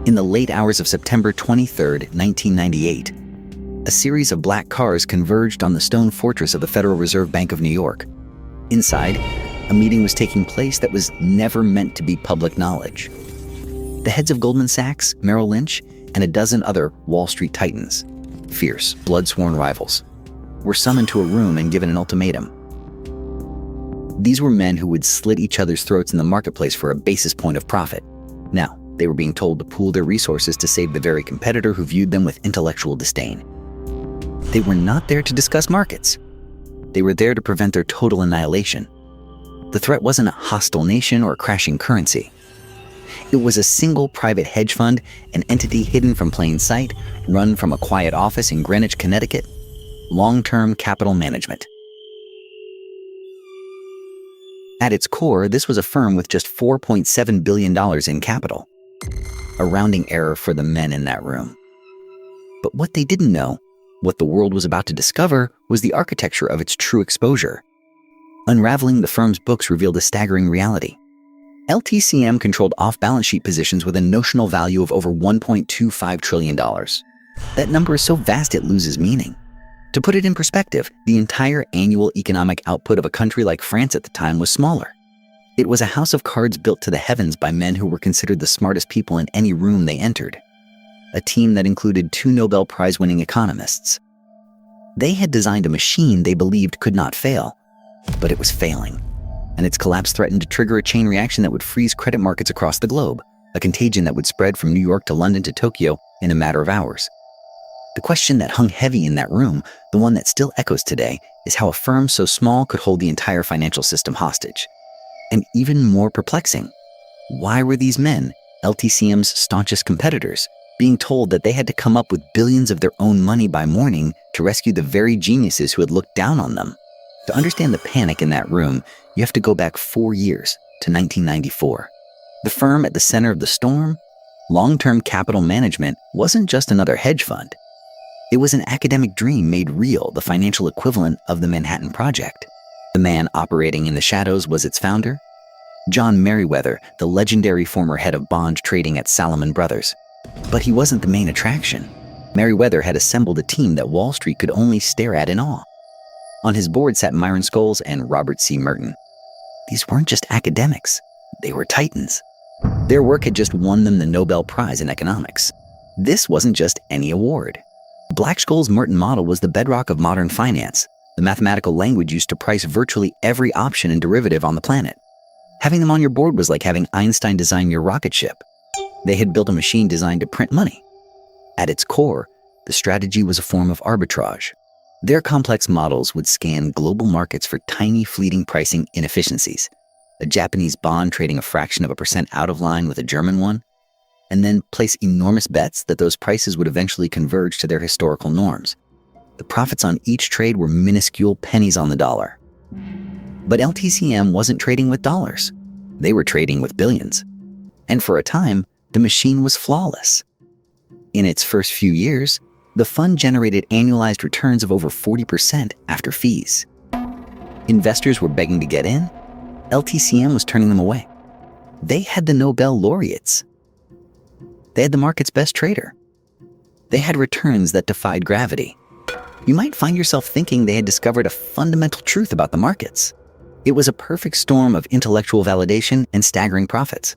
In the late hours of September 23, 1998, a series of black cars converged on the stone fortress of the Federal Reserve Bank of New York. Inside, a meeting was taking place that was never meant to be public knowledge. The heads of Goldman Sachs, Merrill Lynch, and a dozen other Wall Street titans, fierce, blood-sworn rivals, were summoned to a room and given an ultimatum. These were men who would slit each other's throats in the marketplace for a basis point of profit. Now, they were being told to pool their resources to save the very competitor who viewed them with intellectual disdain. They were not there to discuss markets. They were there to prevent their total annihilation. The threat wasn't a hostile nation or a crashing currency. It was a single private hedge fund, an entity hidden from plain sight, run from a quiet office in Greenwich, Connecticut. Long-term capital management. At its core, this was a firm with just $4.7 billion in capital. A rounding error for the men in that room. But what they didn't know, what the world was about to discover, was the architecture of its true exposure. Unraveling the firm's books revealed a staggering reality. LTCM controlled off-balance sheet positions with a notional value of over $1.25 trillion. That number is so vast it loses meaning. To put it in perspective, the entire annual economic output of a country like France at the time was smaller. It was a house of cards built to the heavens by men who were considered the smartest people in any room they entered. A team that included 2 Nobel Prize-winning economists. They had designed a machine they believed could not fail, but it was failing, and its collapse threatened to trigger a chain reaction that would freeze credit markets across the globe, a contagion that would spread from New York to London to Tokyo in a matter of hours. The question that hung heavy in that room, the one that still echoes today, is how a firm so small could hold the entire financial system hostage. And even more perplexing, why were these men, LTCM's staunchest competitors, being told that they had to come up with billions of their own money by morning to rescue the very geniuses who had looked down on them? To understand the panic in that room, you have to go back 4 years to 1994. The firm at the center of the storm, long-term capital management, wasn't just another hedge fund. It was an academic dream made real, the financial equivalent of the Manhattan Project. The man operating in the shadows was its founder, John Merriweather, the legendary former head of bond trading at Salomon Brothers. But he wasn't the main attraction. Merriweather had assembled a team that Wall Street could only stare at in awe. On his board sat Myron Scholes and Robert C. Merton. These weren't just academics, they were titans. Their work had just won them the Nobel Prize in economics. This wasn't just any award. Black-Scholes' Merton model was the bedrock of modern finance, the mathematical language used to price virtually every option and derivative on the planet. Having them on your board was like having Einstein design your rocket ship. They had built a machine designed to print money. At its core, the strategy was a form of arbitrage. Their complex models would scan global markets for tiny, fleeting pricing inefficiencies. A Japanese bond trading a fraction of a percent out of line with a German one, and then place enormous bets that those prices would eventually converge to their historical norms. The profits on each trade were minuscule pennies on the dollar. But LTCM wasn't trading with dollars. They were trading with billions. And for a time, the machine was flawless. In its first few years, the fund generated annualized returns of over 40% after fees. Investors were begging to get in. LTCM was turning them away. They had the Nobel laureates. They had the market's best trader. They had returns that defied gravity. You might find yourself thinking they had discovered a fundamental truth about the markets. It was a perfect storm of intellectual validation and staggering profits.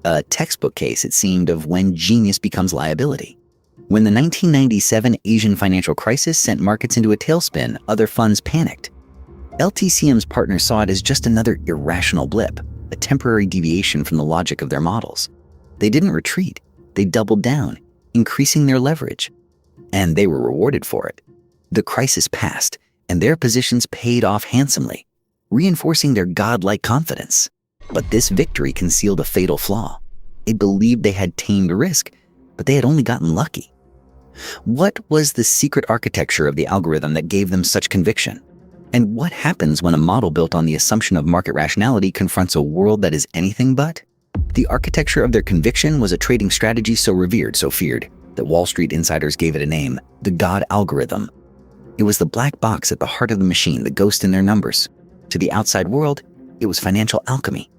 A textbook case, it seemed, of when genius becomes liability. When the 1997 Asian financial crisis sent markets into a tailspin, other funds panicked. LTCM's partners saw it as just another irrational blip, a temporary deviation from the logic of their models. They didn't retreat. They doubled down, increasing their leverage. And they were rewarded for it. The crisis passed, and their positions paid off handsomely, reinforcing their godlike confidence. But this victory concealed a fatal flaw. They believed they had tamed risk, but they had only gotten lucky. What was the secret architecture of the algorithm that gave them such conviction? And what happens when a model built on the assumption of market rationality confronts a world that is anything but? The architecture of their conviction was a trading strategy so revered, so feared, that Wall Street insiders gave it a name, the God algorithm. It was the black box at the heart of the machine, the ghost in their numbers. To the outside world, it was financial alchemy.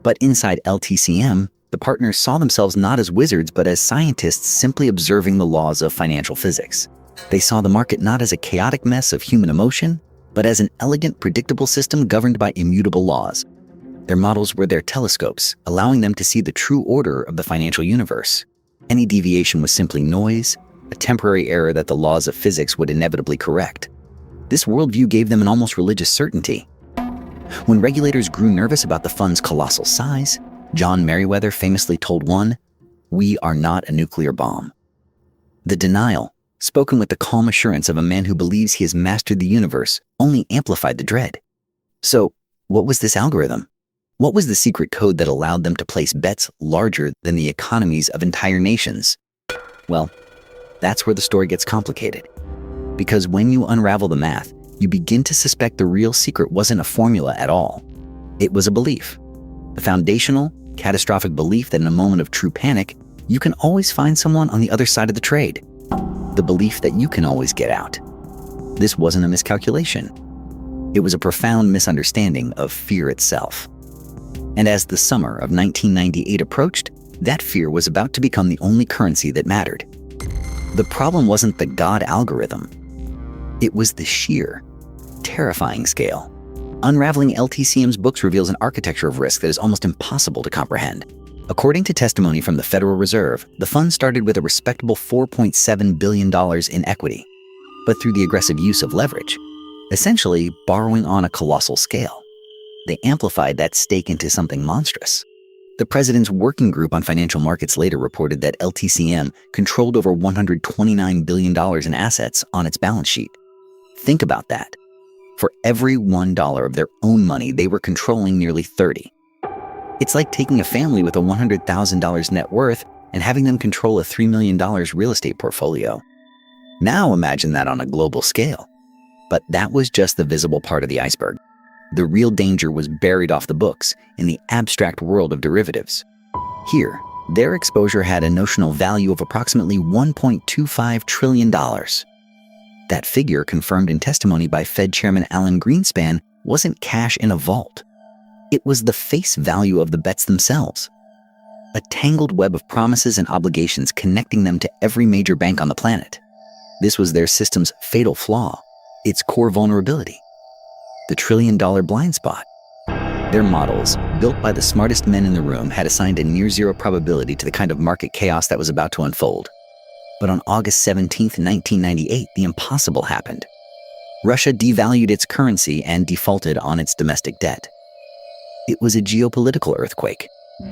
But inside LTCM, The partners saw themselves not as wizards but as scientists simply observing the laws of financial physics. They saw the market not as a chaotic mess of human emotion, but as an elegant, predictable system governed by immutable laws. Their models were their telescopes, allowing them to see the true order of the financial universe. Any deviation was simply noise, a temporary error that the laws of physics would inevitably correct. This worldview gave them an almost religious certainty. When regulators grew nervous about the fund's colossal size, John Merriweather famously told one, "We are not a nuclear bomb." The denial, spoken with the calm assurance of a man who believes he has mastered the universe, only amplified the dread. So, what was this algorithm? What was the secret code that allowed them to place bets larger than the economies of entire nations? Well, that's where the story gets complicated. Because when you unravel the math, you begin to suspect the real secret wasn't a formula at all. It was a belief. A foundational, catastrophic belief that in a moment of true panic, you can always find someone on the other side of the trade. The belief that you can always get out. This wasn't a miscalculation. It was a profound misunderstanding of fear itself. And as the summer of 1998 approached, that fear was about to become the only currency that mattered. The problem wasn't the God algorithm. It was the sheer, terrifying scale. Unraveling LTCM's books reveals an architecture of risk that is almost impossible to comprehend. According to testimony from the Federal Reserve, the fund started with a respectable $4.7 billion in equity, but through the aggressive use of leverage, essentially borrowing on a colossal scale, they amplified that stake into something monstrous. The President's Working Group on Financial Markets later reported that LTCM controlled over $129 billion in assets on its balance sheet. Think about that. For every $1 of their own money, they were controlling nearly 30. It's like taking a family with a $100,000 net worth and having them control a $3 million real estate portfolio. Now imagine that on a global scale. But that was just the visible part of the iceberg. The real danger was buried off the books in the abstract world of derivatives. Here, their exposure had a notional value of approximately $1.25 trillion. That figure, confirmed in testimony by Fed Chairman Alan Greenspan, wasn't cash in a vault. It was the face value of the bets themselves. A tangled web of promises and obligations connecting them to every major bank on the planet. This was their system's fatal flaw, its core vulnerability. The trillion-dollar blind spot. Their models, built by the smartest men in the room, had assigned a near-zero probability to the kind of market chaos that was about to unfold. But on August 17, 1998, the impossible happened. Russia devalued its currency and defaulted on its domestic debt. It was a geopolitical earthquake.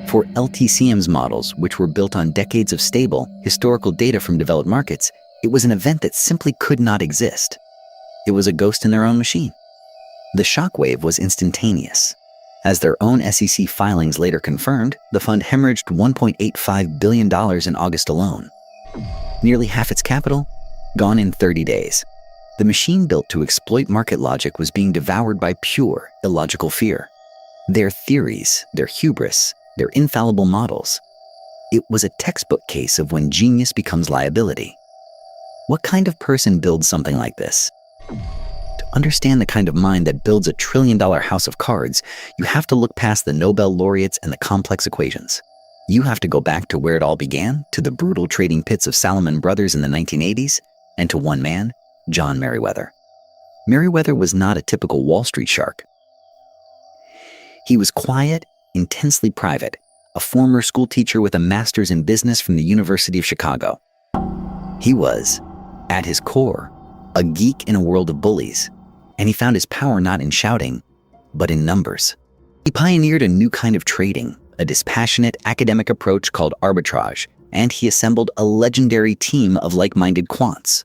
For LTCM's models, which were built on decades of stable, historical data from developed markets, it was an event that simply could not exist. It was a ghost in their own machine. The shockwave was instantaneous. As their own SEC filings later confirmed, the fund hemorrhaged $1.85 billion in August alone. Nearly half its capital, gone in 30 days. The machine built to exploit market logic was being devoured by pure, illogical fear. Their theories, their hubris, their infallible models. It was a textbook case of when genius becomes liability. What kind of person builds something like this? To understand the kind of mind that builds a trillion-dollar house of cards, you have to look past the Nobel laureates and the complex equations. You have to go back to where it all began, to the brutal trading pits of Salomon Brothers in the 1980s, and to one man, John Merriweather. Merriweather was not a typical Wall Street shark. He was quiet, intensely private, a former school teacher with a master's in business from the University of Chicago. He was, at his core, a geek in a world of bullies, and he found his power not in shouting, but in numbers. He pioneered a new kind of trading, a dispassionate academic approach called arbitrage, and he assembled a legendary team of like-minded quants.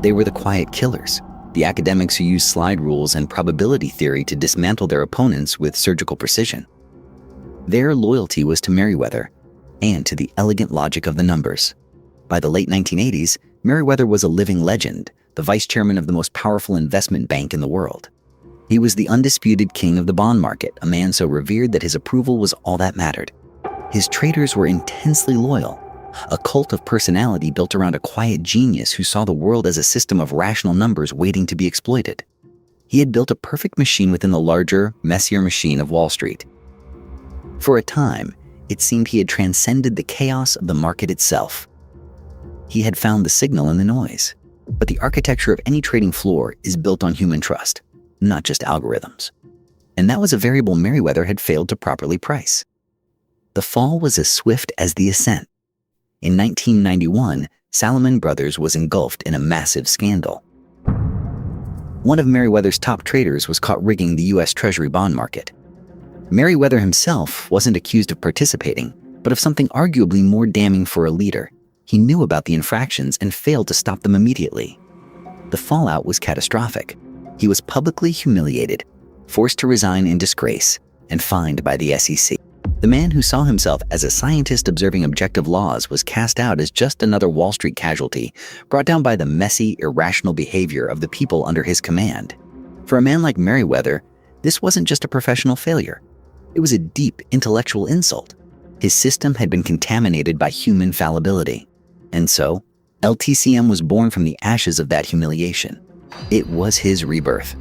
They were the quiet killers, the academics who used slide rules and probability theory to dismantle their opponents with surgical precision. Their loyalty was to Merriweather and to the elegant logic of the numbers. By the late 1980s, Merriweather was a living legend, the vice chairman of the most powerful investment bank in the world. He was the undisputed king of the bond market, a man so revered that his approval was all that mattered. His traders were intensely loyal, a cult of personality built around a quiet genius who saw the world as a system of rational numbers waiting to be exploited. He had built a perfect machine within the larger, messier machine of Wall Street. For a time, It seemed he had transcended the chaos of the market itself. He had found the signal in the noise. But the architecture of any trading floor is built on human trust, not just algorithms. And that was a variable Merriweather had failed to properly price. The fall was as swift as the ascent. In 1991, Salomon Brothers was engulfed in a massive scandal. One of Merriweather's top traders was caught rigging the U.S. Treasury bond market. Merriweather himself wasn't accused of participating, but of something arguably more damning for a leader. He knew about the infractions and failed to stop them immediately. The fallout was catastrophic. He was publicly humiliated, forced to resign in disgrace, and fined by the SEC. The man who saw himself as a scientist observing objective laws was cast out as just another Wall Street casualty, brought down by the messy, irrational behavior of the people under his command. For a man like Merriweather, this wasn't just a professional failure. It was a deep intellectual insult. His system had been contaminated by human fallibility. And so, LTCM was born from the ashes of that humiliation. It was his rebirth.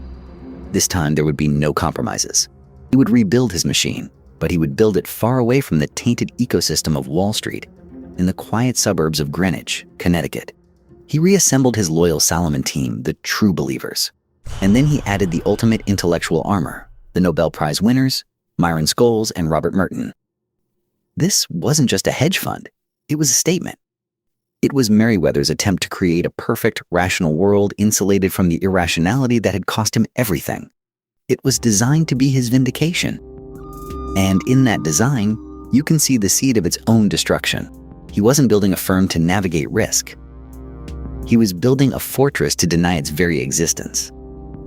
This time there would be no compromises. He would rebuild his machine, but he would build it far away from the tainted ecosystem of Wall Street, in the quiet suburbs of Greenwich, Connecticut. He reassembled his loyal Salomon team, the true believers. And then he added the ultimate intellectual armor, the Nobel Prize winners, Myron Scholes and Robert Merton. This wasn't just a hedge fund, it was a statement. It was Merriweather's attempt to create a perfect, rational world insulated from the irrationality that had cost him everything. It was designed to be his vindication. And in that design, you can see the seed of its own destruction. He wasn't building a firm to navigate risk. He was building a fortress to deny its very existence.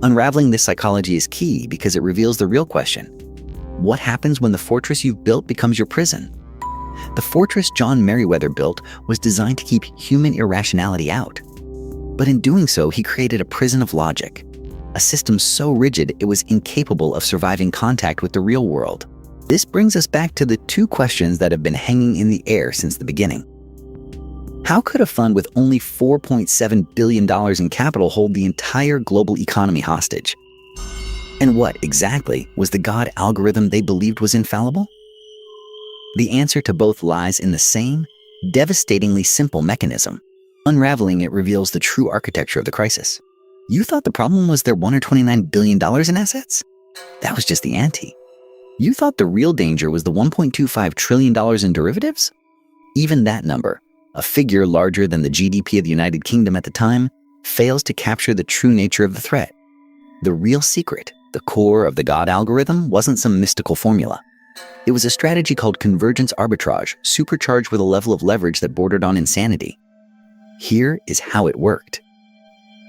Unraveling this psychology is key because it reveals the real question. What happens when the fortress you've built becomes your prison? The fortress John Merriweather built was designed to keep human irrationality out. But in doing so, he created a prison of logic, a system so rigid it was incapable of surviving contact with the real world. This brings us back to the two questions that have been hanging in the air since the beginning. How could a fund with only $4.7 billion in capital hold the entire global economy hostage? And what exactly was the God algorithm they believed was infallible? The answer to both lies in the same, devastatingly simple mechanism. Unraveling it reveals the true architecture of the crisis. You thought the problem was their $129 billion in assets? That was just the ante. You thought the real danger was the $1.25 trillion in derivatives? Even that number, a figure larger than the GDP of the United Kingdom at the time, fails to capture the true nature of the threat. The real secret, the core of the God algorithm, wasn't some mystical formula. It was a strategy called convergence arbitrage, supercharged with a level of leverage that bordered on insanity. Here is how it worked.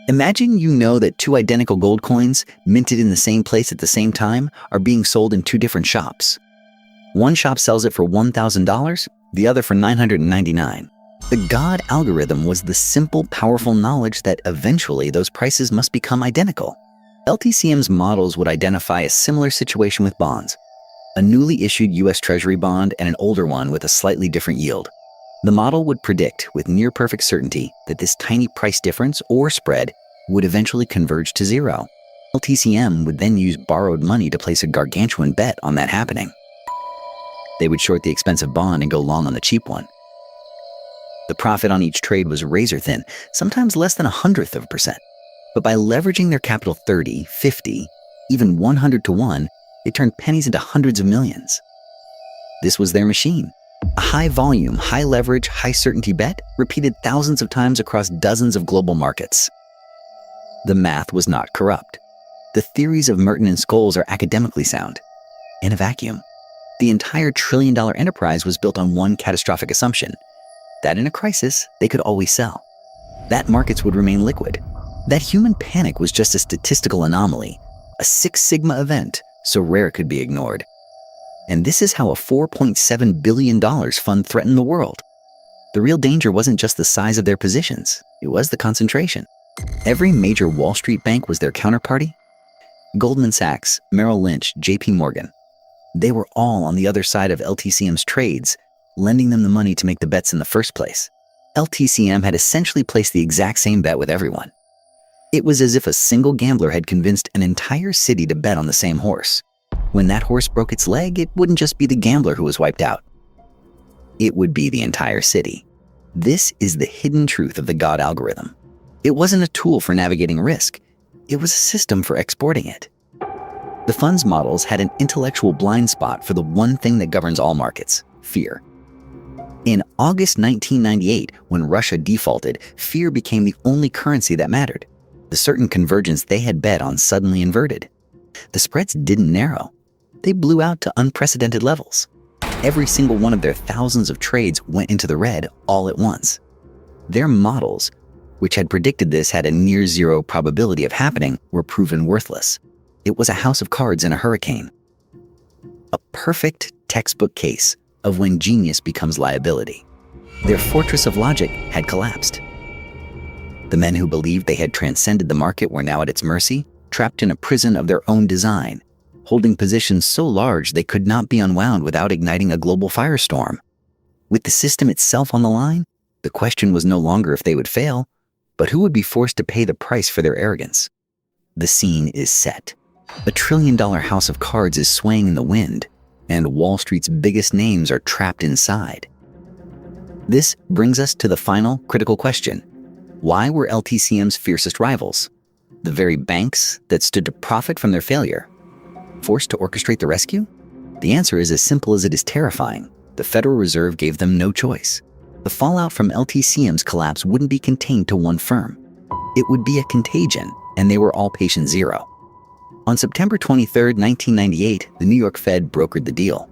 Imagine you know that two identical gold coins, minted in the same place at the same time, are being sold in two different shops. One shop sells it for $1,000, the other for $999. The God algorithm was the simple, powerful knowledge that eventually those prices must become identical. LTCM's models would identify a similar situation with bonds, a newly issued U.S. Treasury bond and an older one with a slightly different yield. The model would predict with near-perfect certainty that this tiny price difference or spread would eventually converge to zero. LTCM would then use borrowed money to place a gargantuan bet on that happening. They would short the expensive bond and go long on the cheap one. The profit on each trade was razor-thin, sometimes less than 0.1%. But by leveraging their capital 30, 50, even 100 to 1, they turned pennies into hundreds of millions. This was their machine. A high-volume, high-leverage, high-certainty bet repeated thousands of times across dozens of global markets. The math was not corrupt. The theories of Merton and Scholes are academically sound. In a vacuum, the entire trillion-dollar enterprise was built on one catastrophic assumption, that in a crisis, they could always sell. That markets would remain liquid. That human panic was just a statistical anomaly, a Six Sigma event, so rare it could be ignored. And this is how a $4.7 billion fund threatened the world. The real danger wasn't just the size of their positions, it was the concentration. Every major Wall Street bank was their counterparty. Goldman Sachs, Merrill Lynch, JP Morgan. They were all on the other side of LTCM's trades, lending them the money to make the bets in the first place. LTCM had essentially placed the exact same bet with everyone. It was as if a single gambler had convinced an entire city to bet on the same horse. When that horse broke its leg, it wouldn't just be the gambler who was wiped out. it would be the entire city. This is the hidden truth of the God algorithm. It wasn't a tool for navigating risk. It was a system for exporting it. The fund's models had an intellectual blind spot for the one thing that governs all markets: fear. In August 1998, when Russia defaulted, fear became the only currency that mattered. The certain convergence they had bet on suddenly inverted. The spreads didn't narrow. They blew out to unprecedented levels. Every single one of their thousands of trades went into the red all at once. Their models, which had predicted this had a near-zero probability of happening, were proven worthless. It was a house of cards in a hurricane. A perfect textbook case of when genius becomes liability. Their fortress of logic had collapsed. The men who believed they had transcended the market were now at its mercy, trapped in a prison of their own design, holding positions so large they could not be unwound without igniting a global firestorm. With the system itself on the line, the question was no longer if they would fail, but who would be forced to pay the price for their arrogance. The scene is set. A trillion-dollar house of cards is swaying in the wind, and Wall Street's biggest names are trapped inside. This brings us to the final critical question. Why were LTCM's fiercest rivals, the very banks that stood to profit from their failure, forced to orchestrate the rescue? The answer is as simple as it is terrifying. The Federal Reserve gave them no choice. The fallout from LTCM's collapse wouldn't be contained to one firm. It would be a contagion, and they were all patient zero. On September 23, 1998, the New York Fed brokered the deal.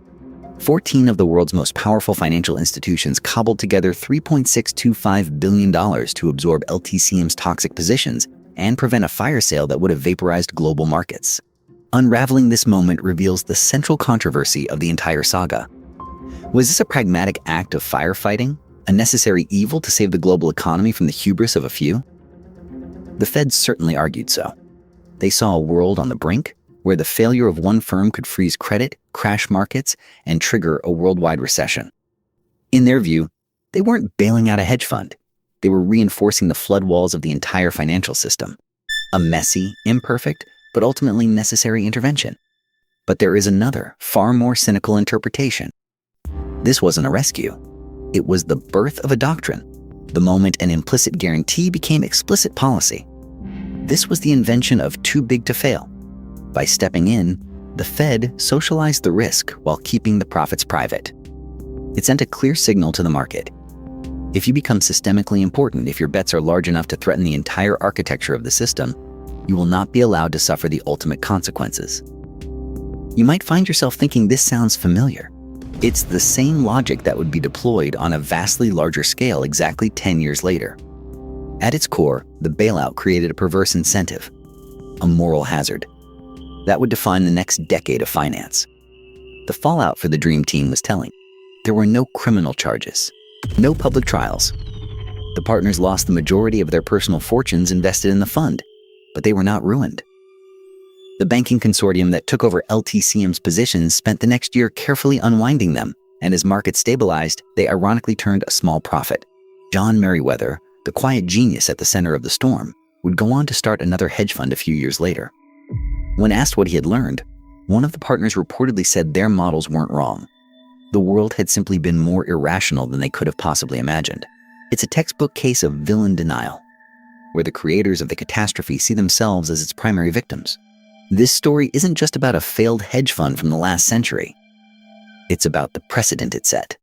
14 of the world's most powerful financial institutions cobbled together $3.625 billion to absorb LTCM's toxic positions and prevent a fire sale that would have vaporized global markets. Unraveling this moment reveals the central controversy of the entire saga. Was this a pragmatic act of firefighting, a necessary evil to save the global economy from the hubris of a few? The Fed certainly argued so. They saw a world on the brink where the failure of one firm could freeze credit, crash markets, and trigger a worldwide recession. In their view, they weren't bailing out a hedge fund. They were reinforcing the flood walls of the entire financial system. A messy, imperfect, but ultimately necessary intervention. But there is another, far more cynical interpretation. This wasn't a rescue. It was the birth of a doctrine, the moment an implicit guarantee became explicit policy. This was the invention of too big to fail. By stepping in, the Fed socialized the risk while keeping the profits private. It sent a clear signal to the market. If you become systemically important, if your bets are large enough to threaten the entire architecture of the system, you will not be allowed to suffer the ultimate consequences. You might find yourself thinking this sounds familiar. It's the same logic that would be deployed on a vastly larger scale exactly 10 years later. At its core, the bailout created a perverse incentive, a moral hazard, that would define the next decade of finance. The fallout for the Dream Team was telling. There were no criminal charges, no public trials. The partners lost the majority of their personal fortunes invested in the fund, but they were not ruined. The banking consortium that took over LTCM's positions spent the next year carefully unwinding them, and as markets stabilized, they ironically turned a small profit. John Merriweather, the quiet genius at the center of the storm, would go on to start another hedge fund a few years later. When asked what he had learned, one of the partners reportedly said their models weren't wrong. The world had simply been more irrational than they could have possibly imagined. It's a textbook case of villain denial, where the creators of the catastrophe see themselves as its primary victims. This story isn't just about a failed hedge fund from the last century. It's about the precedent it set.